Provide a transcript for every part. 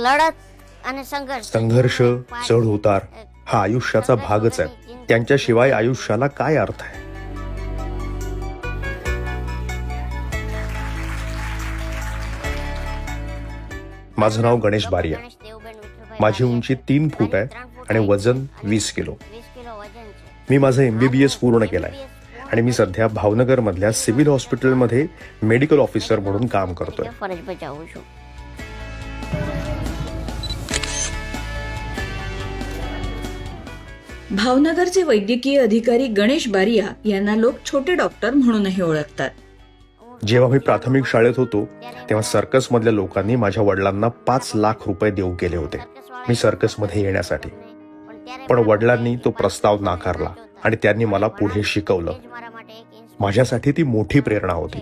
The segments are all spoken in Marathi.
लढत आणि संघर्ष चढ उतार हा आयुष्याचा भागच आहे. त्यांच्याशिवाय आयुष्याला काय अर्थ आहे? माझं नाव गणेश बारिया. माझी उंची 3 फूट आहे आणि वजन 20 किलो. मी माझं MBBS पूर्ण केलंय आणि मी सध्या भावनगर मधल्या सिव्हिल हॉस्पिटलमध्ये मेडिकल ऑफिसर म्हणून काम करतोय. भावनगरचे वैद्यकीय अधिकारी गणेश बारिया यांना लोक छोटे डॉक्टर म्हणूनही ओळखतात. जेव्हा मी प्राथमिक शाळेत होतो तेव्हा सर्कस मधल्या लोकांनी माझ्या वडिलांना 5 लाख रुपये देऊ केले होते मी सर्कस मध्ये येण्यासाठी. पण वडिलांनी तो प्रस्ताव नाकारला आणि त्यांनी मला पुढे शिकवलं. माझ्यासाठी ती मोठी प्रेरणा होती.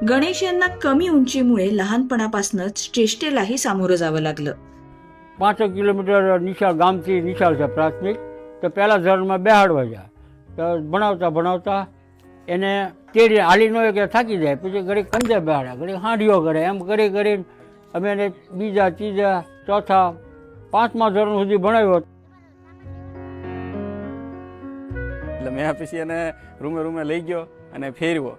गणेश यांना कमी उंचीमुळे लहानपणापासूनच चेष्टेलाही सामोरं जावं लागलं. 5 કિલોમીટર નિશાળ ગામથી નિશાળ છે પ્રાથમિક. તો પહેલાં ધોરણમાં બેહાડવા જાય તો ભણાવતા એને તેડી હાલી ન હોય કે થાકી જાય, પછી ઘડીક કંજે બેહાડે, ઘડીક હાંડીઓ કરે, એમ કરી અમે એને બીજા ત્રીજા ચોથા 5મા ધોરણ સુધી ભણાવ્યો. એટલે મેં પછી એને રૂમે લઈ ગયો અને ફેરવ્યો,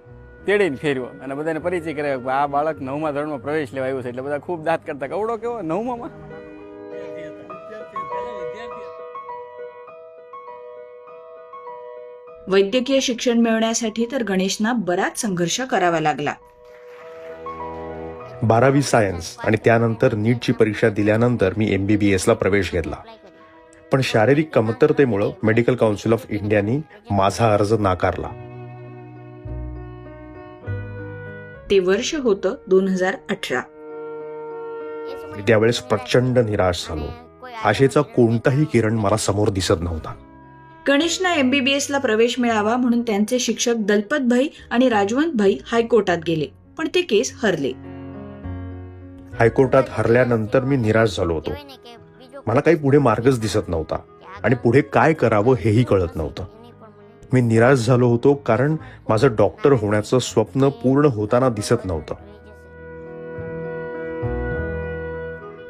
તેડીને ફેરવ્યો અને બધાને પરિચય કરાવ્યો કે આ બાળક 9મા ધોરણમાં પ્રવેશ લેવા આવ્યું છે. એટલે બધા ખૂબ દાંત કરતા, કવડો કેવો 9માં. वैद्यकीय शिक्षण मिळवण्यासाठी तर गणेशना बराच संघर्ष करावा लागला. 12वी सायन्स आणि त्यानंतर नीटची परीक्षा दिल्यानंतर मी MBBS ला प्रवेश घेतला. पण शारीरिक कमतरतेमुळे मेडिकल काउन्सिल ऑफ इंडियानी माझा अर्ज नाकारला. ते वर्ष होतं 2018. त्यावेळेस प्रचंड निराश झालो. आशेचा कोणताही किरण मला समोर दिसत नव्हता. गणेशना MBBS ला प्रवेश मिळावा म्हणून त्यांचे शिक्षक दलपत भाई आणि राजवंत भाई हायकोर्टात गेले, पण ते केस हरले. हायकोर्टात हरल्यानंतर मी निराश झालो होतो. मला काही पुढे मार्गच दिसत नव्हता आणि पुढे काय करावं हेही कळत नव्हतं. मी निराश झालो होतो कारण माझं डॉक्टर होण्याचं स्वप्न पूर्ण होताना दिसत नव्हतं.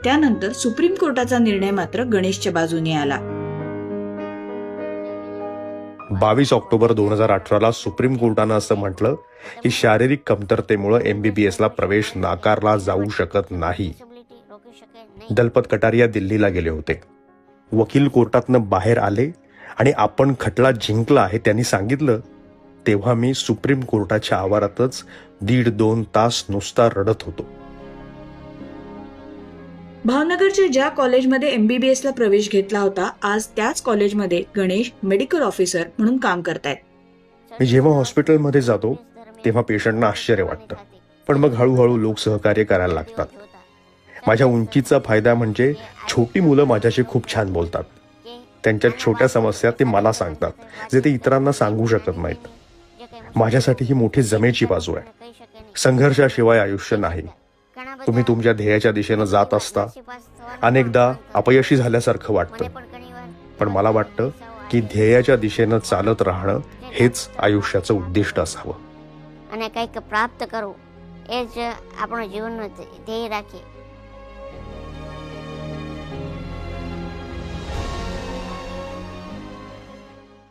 त्यानंतर सुप्रीम कोर्टाचा निर्णय मात्र गणेशच्या बाजूने आला. 22 ऑक्टोबर 2018 सुप्रीम कोर्टानं असं म्हटलं की शारीरिक कमतरतेमुळे MBBS ला प्रवेश नाकारला जाऊ शकत नाही. दलपत कटारिया दिल्लीला गेले होते. वकील कोर्टातनं बाहेर आले आणि आपण खटला जिंकला आहे त्यांनी सांगितलं. तेव्हा मी सुप्रीम कोर्टाच्या आवारातच 1.5-2 तास नुसता रडत होतो. भावनगरच्या ज्या कॉलेजमध्ये MBBS ला प्रवेश घेतला होता, आज त्याच कॉलेजमध्ये गणेश मेडिकल ऑफिसर म्हणून काम करतायत. मी जेव्हा हॉस्पिटलमध्ये जातो तेव्हा पेशंटना आश्चर्य वाटतं, पण मग हळूहळू लोक सहकार्य करायला लागतात. माझ्या उंचीचा फायदा म्हणजे छोटी मुलं माझ्याशी खूप छान बोलतात. त्यांच्या छोट्या समस्या ते मला सांगतात, जे ते इतरांना सांगू शकत नाहीत. माझ्यासाठी ही मोठी जमेची बाजू आहे. संघर्षाशिवाय आयुष्य नाही. तुम्ही तुमच्या ध्येयाच्या दिशेनं जात असता अनेकदा अपयशी झाल्यासारखं वाटतं, पण मला वाटतं की ध्येयाच्या दिशेनं चालत राहणं हेच आयुष्याचं उद्दिष्ट असावं. અને કંઈક પ્રાપ્ત કરવું એ જ આપણું જીવનનું ધ્યેય રાખીએ.